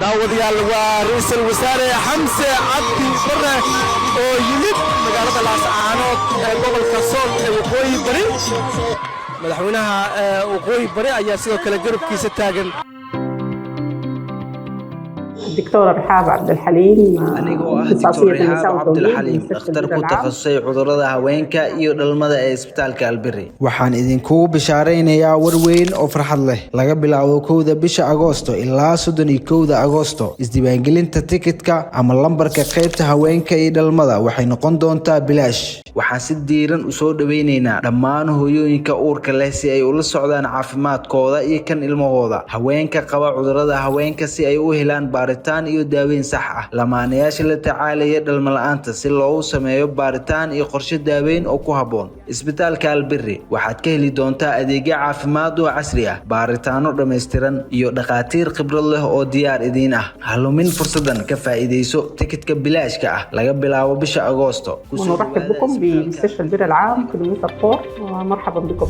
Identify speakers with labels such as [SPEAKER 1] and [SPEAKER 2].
[SPEAKER 1] daawadayaal waa ra'iisul wasaare Xamse Cabdi Barre oo yimid magaalada Laascaanood ee gobolka Sool ee Waqooyi Bari madaxweynaha Waqooyi Bari ayaa sidoo kale garabkiisa taagan
[SPEAKER 2] الدكتورة رحاب عبد الحليم
[SPEAKER 3] دكتور رحاب عبد الحليم اختار ku takhasusay cudurrada haweenka iyo dhalmada ee isbitaalka Albirri waxaan idinku bishaareynayaa war weyn oo farxad leh laga bilaabo 1 bisha Agoosto ilaa 31 Agoosto isdiiwaangelinta ticketka ama lambarka qaybta haweenka iyo dhalmada waxay noqon doontaa bilaash waxaan si diiran u soo dhaweyneynaa dhammaan hooyooyinka uurka leh si ay ula socdaan caafimaadkooda iyo kan ilmahooda haweenka qaba cudurrada haweenka si ay u helaan baaritaan iyo daaweyn sax ah lamaanayaasha la tacaalaya dhalmo la'aanta si loo sameeyo baaritaan iyo qorshe daaweyn oo ku haboon isbitaalka Albirri waxaad ka heli doontaa adeegyo caafimaad oo casri ah baaritaano dhameystiran iyo dhaqaatiir khibrad leh oo diyaar idin ah halumin fursadan ka faa'iideyso ticketka bilaashka ah laga bilaabo bisha Agoosto
[SPEAKER 2] ونرحب بكم بمستشفى البر العام في المنطقة 4 ومرحبا بكم